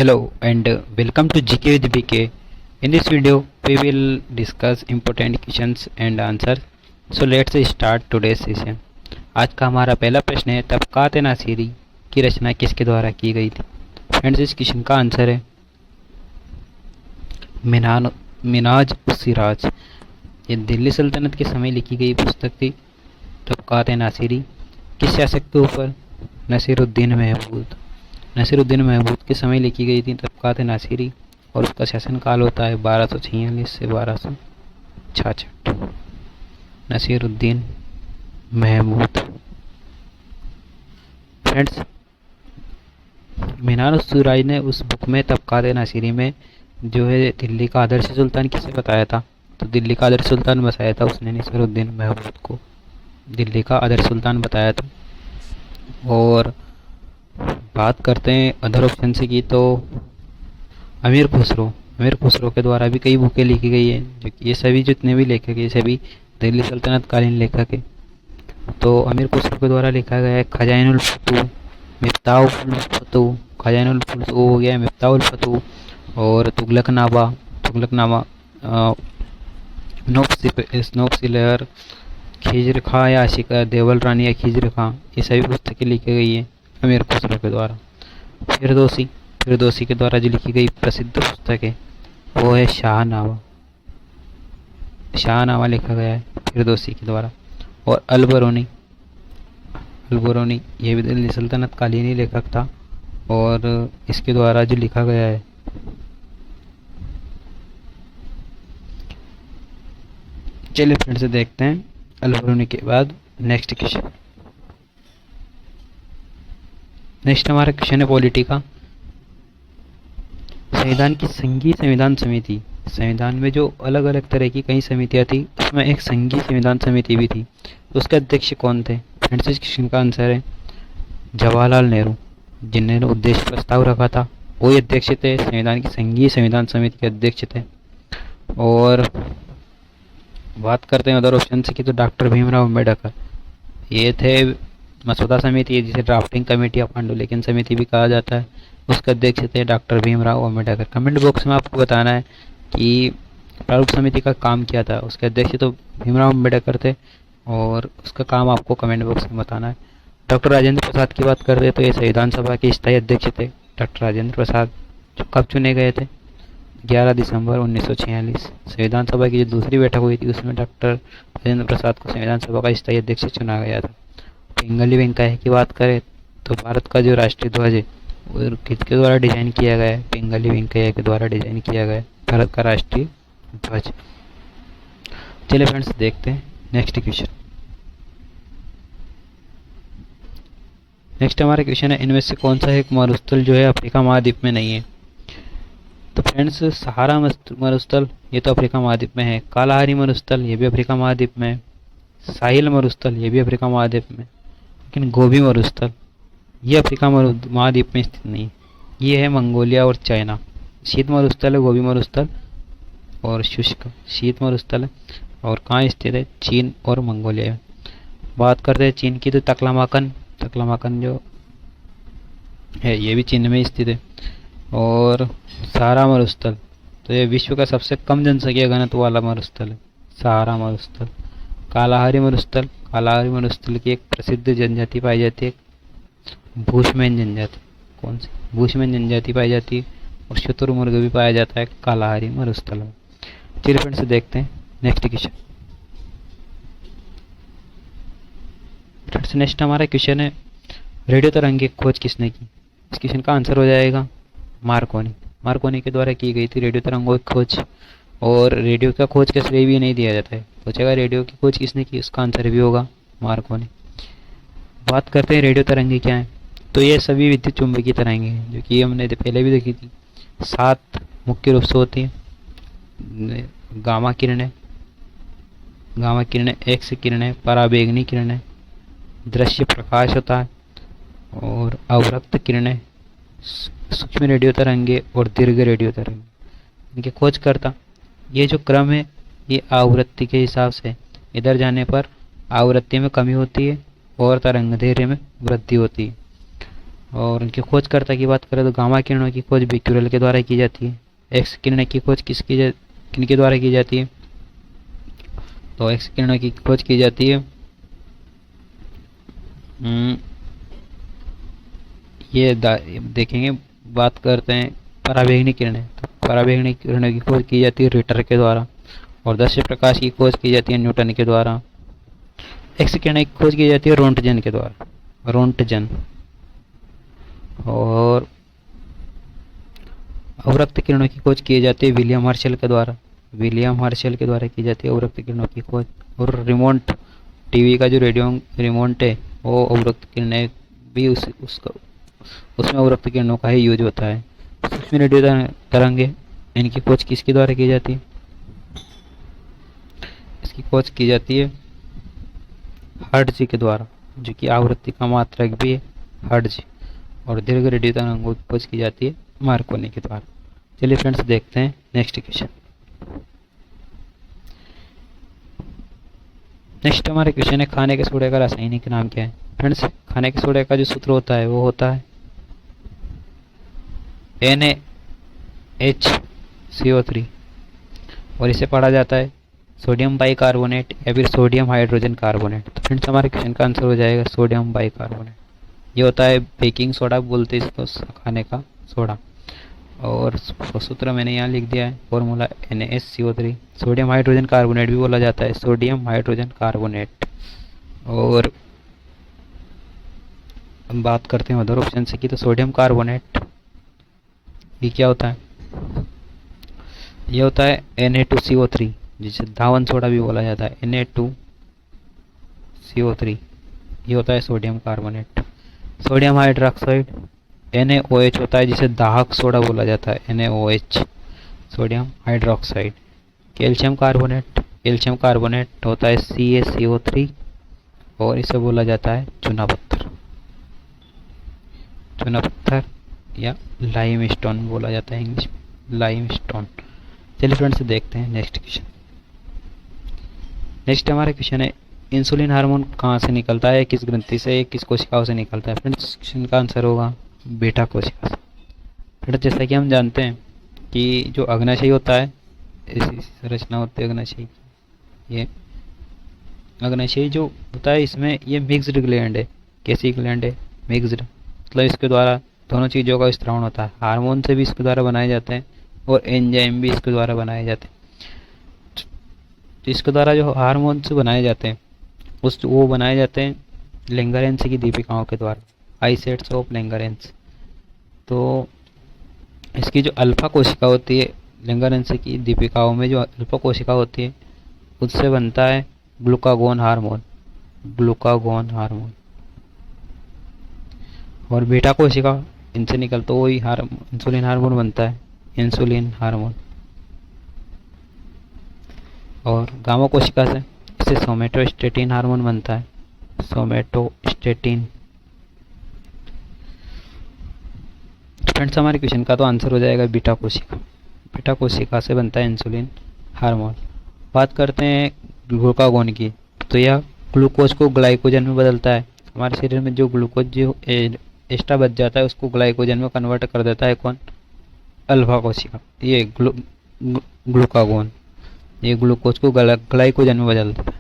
Hello and welcome to GK with BK. In this video, we will discuss important questions and answers. So let's start today's session. आज का हमारा पहला प्रश्न है तबकात नासिरी की रचना किसके द्वारा की गई थी। फ्रेंड्स, इस क्वेश्चन का आंसर है मिनाज सिराज। ये दिल्ली सल्तनत के समय लिखी गई पुस्तक थी। तबकात नासिरी किस शासक के ऊपर? नसीरुद्दीन महमूद के समय लिखी गई थी तबकात नासिरी, और उसका शासनकाल होता है 1246 से 1266। नसीरुद्दीन महमूद। फ्रेंड्स, मिनाज ने उस बुक में तबकात नासिरी में जो है दिल्ली का आदर्श सुल्तान किसे बताया था? तो दिल्ली का आदर्श सुल्तान बताया था उसने नसीरुद्दीन महमूद को दिल्ली का आदर्श सुल्तान बताया था। और बात करते हैं अदर ऑप्शन से की तो अमीर खुसरो के द्वारा भी कई बुकें लिखी गई है, जो कि ये सभी जितने भी लेखक है सभी दिल्ली सल्तनत कालीन लेखक है। तो अमीर खुसरो के द्वारा लिखा गया है खजाइनुल फतू, खजाइनुल फतू हो गया मिफ्ताहुल फतू, और तुगलकनामा, नोबसिलर, खिजर खां या आशिका, देवल रानी या खिजर खां, ये सभी पुस्तकें लिखी गई है अमीर खुसरो के द्वारा। फिरदौसी के द्वारा जो लिखी गई प्रसिद्ध पुस्तक है वो है शाहनामा लिखा गया है फिरदौसी के द्वारा। और अलबरूनी ये भी दिल्ली सल्तनत कालीन ही लेखक था, और इसके द्वारा जो लिखा गया है चलिए फिर से देखते हैं अलबरूनी के बाद नेक्स्ट क्वेश्चन। नेक्स्ट हमारा क्वेश्चन है पॉलिटी का। संविधान की संघीय संविधान समिति, संविधान में जो अलग अलग तरह की कई समितियां थी उसमें एक संघीय संविधान समिति भी थी, तो उसके अध्यक्ष कौन थे? फ्रेंड्स, इस क्वेश्चन का आंसर है जवाहरलाल नेहरू, जिन्होंने उद्देश्य प्रस्ताव रखा था वही अध्यक्ष थे, संविधान की संघीय संविधान समिति के अध्यक्ष थे। और बात करते हैं अदर ऑप्शन से की तो डॉक्टर भीमराव अम्बेडकर, ये थे मसौदा समिति जिसे ड्राफ्टिंग कमेटी ऑफ पांडुलिखन समिति भी कहा जाता है, उसके अध्यक्ष थे doctor Bhimrao Ambedkar. Comment box में आपको बताना है कि प्रारूप समिति का काम क्या था। उसके अध्यक्ष तो भीमराव अम्बेडकर थे, और उसका काम आपको कमेंट बॉक्स में बताना है। डॉक्टर राजेंद्र प्रसाद की बात करते तो ये संविधान सभा के स्थायी अध्यक्ष थे डॉक्टर राजेंद्र प्रसाद, जो कब चुने गए थे? 11 दिसंबर 1946। संविधान सभा की जो दूसरी बैठक हुई थी उसमें डॉक्टर राजेंद्र प्रसाद को संविधान सभा का स्थायी अध्यक्ष चुना गया था। पिंगली वेंकैया की बात करें तो भारत का जो राष्ट्रीय ध्वज है वो किसके द्वारा डिजाइन किया गया है? पिंगली वेंकैया के द्वारा डिजाइन किया गया है भारत का राष्ट्रीय ध्वज। चलिए फ्रेंड्स देखते हैं नेक्स्ट क्वेश्चन। नेक्स्ट हमारा क्वेश्चन है इनमें से कौन सा एक मरुस्थल जो है अफ्रीका महाद्वीप में नहीं है? तो फ्रेंड्स, सहारा मरुस्थल ये तो अफ्रीका महाद्वीप में है, कालाहारी मरुस्थल ये भी अफ्रीका महाद्वीप में है, साहिल मरुस्थल ये भी अफ्रीका महाद्वीप में, लेकिन गोबी मरुस्थल ये अफ्रीका महाद्वीप में स्थित नहीं, ये है मंगोलिया और चाइना। शीत मरुस्थल है गोबी मरुस्थल, और शुष्क शीत मरुस्थल है, और कहाँ स्थित है? चीन और मंगोलिया में। बात करते हैं चीन की तो तकलामाकन जो है ये भी चीन में स्थित है। और सहारा मरुस्थल तो ये विश्व का सबसे कम जनसंख्या घनत्व वाला मरुस्थल है, सहारा मरुस्थल। कालाहारी मरुस्थल की एक प्रसिद्ध जनजाति पाई जाती है भूशमैन जनजाति। कौन सी? भूशमैन जनजाति पाई जाती है, और शुतुरमुर्ग भी पाया जाता है कालाहारी मरुस्थल में। चलिए फ्रेंड्स देखते हैं नेक्स्ट क्वेश्चन। फ्रेंड्स, नेक्स्ट हमारा क्वेश्चन है रेडियो तरंग की खोज किसने की? इस क्वेश्चन का आंसर हो जाएगा मार्कोनी के द्वारा की गई थी रेडियो तरंगों की खोज। और रेडियो का खोज का श्रेय भी नहीं दिया जाता है, पूछेगा रेडियो की खोज किसने की, उसका आंसर भी होगा मार्कोनी। बात करते हैं रेडियो तरंगे क्या है? तो ये सभी विद्युत चुंबकीय तरंगे हैं, जो कि हमने पहले भी देखी थी। 7 मुख्य रूप से होती हैं। गामा किरणें, एक्स किरणें, पराबैंगनी किरणें, दृश्य प्रकाश होता है, और अवरक्त किरणें, सूक्ष्म रेडियो तरंगे और दीर्घ रेडियो तरंगे। इनके खोजकर्ता, ये जो क्रम है ये आवृत्ति के हिसाब से, इधर जाने पर आवृत्ति में कमी होती है और तरंग दैर्घ्य में वृद्धि होती है। और उनकी खोजकर्ता की बात करें तो गामा किरणों की खोज बिक्यूरेल के द्वारा की जाती है। एक्स किरणें की खोज किनके द्वारा की जाती है? तो एक्स किरणों की खोज की जाती है ये देखेंगे। बात करते हैं पराबैंगनी किरणें, तो पराबैंगनी किरणों की खोज की जाती है रिटर के द्वारा, और दृश्य प्रकाश की खोज की जाती है न्यूटन के द्वारा। एक्स किरणें की खोज की जाती है रोंटजन के द्वारा, रोंटजन। और अवरक्त किरणों की खोज की जाती है विलियम हर्शल के द्वारा, विलियम हर्शल के द्वारा की जाती है अवरक्त किरणों की खोज। और रिमोट टीवी का जो रेडियो रिमोट है वो अवरक्त किरणें भी उसमें अवरक्त किरणों का ही यूज होता है। सूक्ष्म रेडियो तरंगे, इनकी खोज किसके द्वारा की जाती है? इसकी खोज की जाती है हर्ट्ज के द्वारा, जो कि आवृत्ति का मात्रक भी है हर्ट्ज। और दीर्घ रेडियो तरंगों की खोज की जाती है मार्कोनी के द्वारा। चलिए फ्रेंड्स देखते हैं नेक्स्ट क्वेश्चन। नेक्स्ट हमारे क्वेश्चन है खाने के सोडे का रासायनिक नाम क्या है? फ्रेंड्स खाने के सोडे का जो सूत्र होता है वो होता है NaHCO3, और इसे पढ़ा जाता है सोडियम बाइकार्बोनेट या फिर सोडियम हाइड्रोजन कार्बोनेट। तो फ्रेंड्स हमारे क्वेश्चन का आंसर हो जाएगा सोडियम बाइकार्बोनेट। ये होता है बेकिंग सोडा बोलते हैं इसको, खाने का सोडा। और सूत्र मैंने यहाँ लिख दिया है, formula NaCO3। Sodium hydrogen carbonate भी बोला जाता है सोडियम हाइड्रोजन कार्बोनेट। और हम बात करते हैं अदर ऑप्शन से की, तो सोडियम कार्बोनेट ये क्या होता है? ये होता है Na2CO3, जिसे धावन सोडा भी बोला जाता है Na2CO3। ये होता है sodium carbonate. Sodium hydroxide NaOH होता है, जिसे दाहक सोडा बोला जाता है NaOH, sodium hydroxide. Calcium carbonate होता है CaCO3, और इसे बोला जाता है चूना पत्थर या लाइमस्टोन बोला जाता है इंग्लिश में, लाइमस्टोन। चलिए फ्रेंड्स देखते हैं नेक्स्ट क्वेश्चन। नेक्स्ट हमारा क्वेश्चन है इंसुलिन हार्मोन कहाँ से निकलता है, किस ग्रंथि से, किस कोशिकाओं से निकलता है? फ्रेंड्स क्वेश्चन का आंसर होगा बीटा कोशिका से। फ्रेंड्स जैसा कि हम जानते हैं कि जो अग्नाशय होता है, इसी संरचना होती है अग्नाशय की। ये अग्नाशय जो होता है इसमें ये मिक्स्ड ग्लैंड है। कैसी ग्लैंड है? मिक्स्ड, मतलब इसके द्वारा दोनों चीज़ों का स्त्रावण होता है। हार्मोन से भी इसके द्वारा बनाए जाते हैं और एंजाइम भी इसके द्वारा बनाए जाते हैं। तो इसके द्वारा जो हार्मोन से बनाए जाते हैं वो बनाए जाते हैं लैंगरेंस की दीपिकाओं के द्वारा, आइसेट्स ऑफ लैंगरेंस। तो इसकी जो अल्फा कोशिका होती है लैंगरेंस की दीपिकाओं में, जो अल्फा कोशिका होती है उससे बनता है ग्लूकागोन हार्मोन, और बीटा कोशिका इनसे निकलता वही इंसुलिन हार्मोन बनता है, इंसुलिन हार्मोन। और गामा कोशिका से इसे सोमेटोस्टेटिन हार्मोन बनता है, सोमेटोस्टेटिन। फ्रेंड्स हमारे क्वेश्चन का तो आंसर हो जाएगा बीटा कोशिका से बनता है इंसुलिन हार्मोन। बात करते हैं ग्लूकागोन की, तो यह ग्लूकोज को ग्लाइकोजन में बदलता है। हमारे शरीर में जो ग्लूकोज जो एक्स्ट्रा बच जाता है उसको ग्लाइकोजन में कन्वर्ट कर देता है कौन? अल्फा कोशिका। ये ग्लूकागोन ये ग्लूकोज को ग्लाइकोजन में बदल देता है।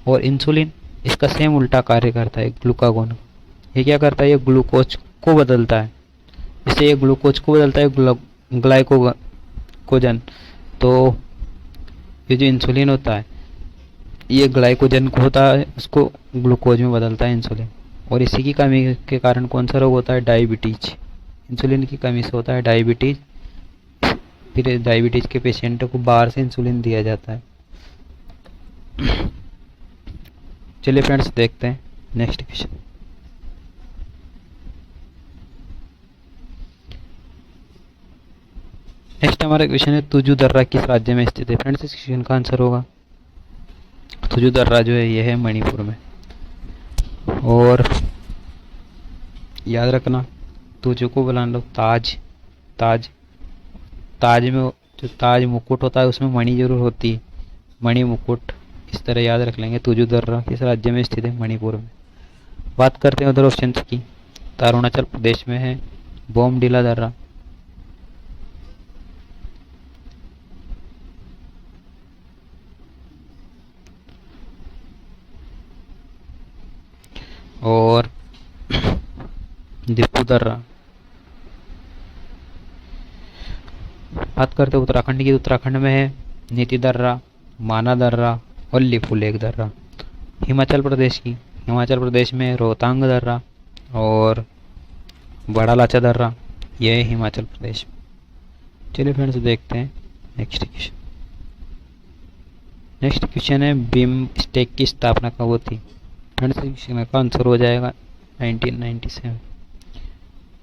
और इंसुलिन इसका सेम उल्टा कार्य करता है ग्लूकागोन। ये क्या करता है? ये ग्लूकोज को बदलता है, इससे ये ग्लूकोज को बदलता है ग्लाइकोजन। तो ये जो इंसुलिन होता है ये ग्लाइकोजन को होता है उसको ग्लूकोज में बदलता है इंसुलिन। और इसी की कमी के कारण कौन सा रोग होता है? डायबिटीज। इंसुलिन की कमी से होता है डायबिटीज। फिर डायबिटीज के पेशेंट को बाहर से इंसुलिन दिया जाता है। चलिए फ्रेंड्स देखते हैं नेक्स्ट क्वेश्चन। नेक्स्ट हमारा क्वेश्चन है तुजु दर्रा किस राज्य में स्थित है? फ्रेंड्स इस क्वेश्चन का आंसर होगा तुजु दर्रा जो है यह है मणिपुर में। और याद रखना तुजु को बुला लो ताज में जो ताज मुकुट होता है उसमें मणि जरूर होती है, मणि मुकुट। इस तरह याद रख लेंगे। तुजु दर्रा किस राज्य में स्थित है? मणिपुर में। बात करते हैं उधर ऑप्शन की, तो अरुणाचल प्रदेश में है बोमडिला दर्रा। और दिपू दर्रा। बात करते हैं उत्तराखंड की, उत्तराखंड में है नीति दर्रा, माना दर्रा और लिपुलेख दर्रा। हिमाचल प्रदेश की, हिमाचल प्रदेश में रोहतांग दर्रा और बड़ा लाचा दर्रा। यह है हिमाचल प्रदेश। चलिए फ्रेंड्स देखते हैं नेक्स्ट क्वेश्चन। नेक्स्ट क्वेश्चन है बीम स्टेक की स्थापना कब हुई थी? फ्रेंड्स क्वेश्चन का आंसर हो जाएगा 1997।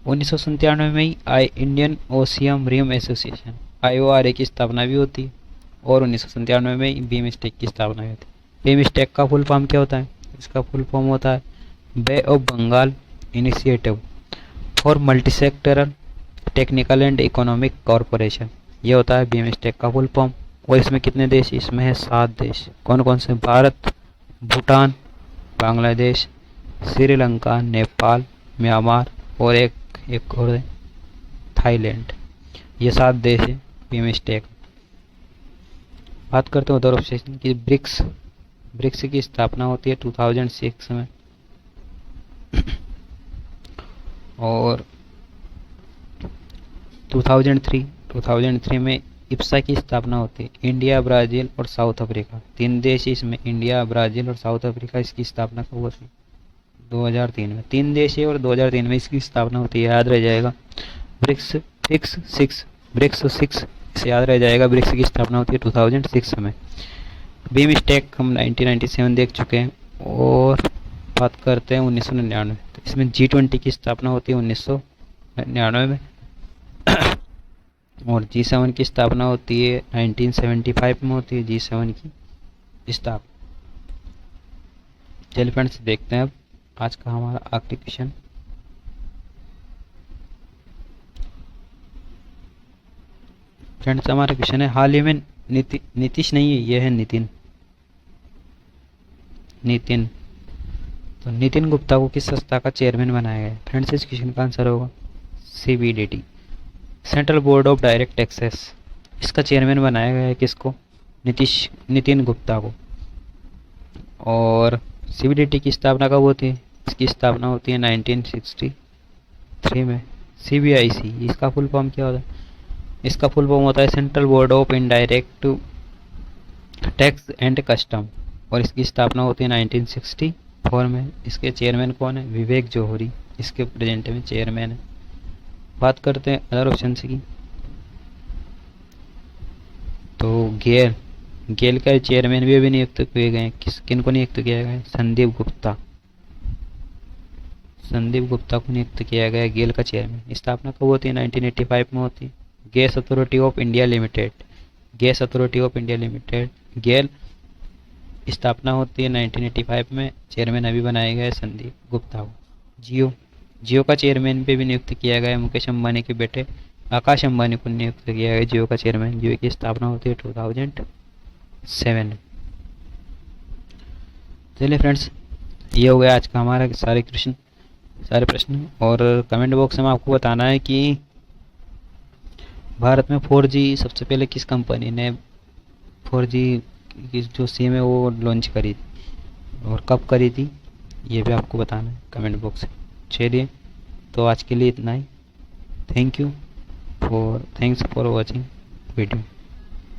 1997 में ही Indian Ocean Rim Association IORA की स्थापना भी होती है और 1997 में ही बीम स्टेक की स्थापना हुई थी। बीम स्टेक का फुल फॉर्म क्या होता है? इसका फुल फॉर्म होता है bay of Bengal initiative for multisectoral technical and economic corporation. ये होता है बीम स्टेक का फुल फॉर्म। और इसमें कितने देश? इसमें है 7 देश। कौन कौन से? भारत, भूटान, बांग्लादेश, श्रीलंका, नेपाल, म्यांमार और एक और है थाईलैंड। ये 7 देश है बीम स्टेक। बात करते हैं उधर ऑब्जेक्शन की। ब्रिक्स की स्थापना होती है 2006 में और 2003 में इप्सा की स्थापना होती है। इंडिया, ब्राज़ील और साउथ अफ्रीका, 3 देश इसमें, इंडिया, ब्राज़ील और साउथ अफ्रीका। इसकी स्थापना कब होती है? 2003 में। 3 देश है और 2003 में इसकी स्थापना होती है। याद रह जाएगा ब्रिक्स 6 इसे याद रह जाएगा। ब्रिक्स की स्थापना होती है 2006 में। बीम स्टेक हम 1997 देख चुके हैं। और बात करते हैं 1999, तो इसमें G20 की स्थापना होती है 1999 में और G7 की स्थापना होती है 1975 में होती है G7 की स्थापना। चलिए फ्रेंड्स देखते हैं अब आज का हमारा आखिरी क्वेश्चन। फ्रेंड्स हमारा क्वेश्चन है हाल ही में नीतीश नहीं है, यह है नितिन। तो नितिन गुप्ता को किस संस्था का चेयरमैन बनाया गया है? फ्रेंड्स इस क्वेश्चन का आंसर होगा CBDT, central board of direct taxes. इसका चेयरमैन बनाया गया है किसको? नितिन गुप्ता को। और CBDT की स्थापना कब होती है? इसकी स्थापना होती है 1963 में। CBIC इसका फुल फॉर्म क्या होता है? इसका फुल फॉर्म होता है central board of indirect tax and custom और इसकी स्थापना होती है 1964 में। इसके चेयरमैन कौन है? विवेक जौहरी इसके प्रेजेंट में चेयरमैन है। बात करते हैं अदर ऑप्शन की, तो गेल का चेयरमैन भी अभी नियुक्त किए गए। किनको नियुक्त किया गया है? संदीप गुप्ता को नियुक्त किया गया गेल का चेयरमैन। स्थापना कब होती है? 1985 में होती है। Gas Authority of India Limited GAIL स्थापना होती है 1985 में। चेयरमैन अभी बनाया गया है संदीप गुप्ता को। जियो का चेयरमैन पे भी नियुक्त किया गया है मुकेश अंबानी के बेटे आकाश अंबानी को नियुक्त किया गया जियो का चेयरमैन। जियो की स्थापना होती है 2007। चलिए फ्रेंड्स ये हो गया आज का हमारा सारे प्रश्न। और कमेंट बॉक्स में आपको बताना है कि भारत में 4G सबसे पहले किस कंपनी ने 4G की जो सिम है वो लॉन्च करी थी और कब करी थी, ये भी आपको बताना है कमेंट बॉक्स में। चलिए तो आज के लिए इतना ही। Thanks for watching video.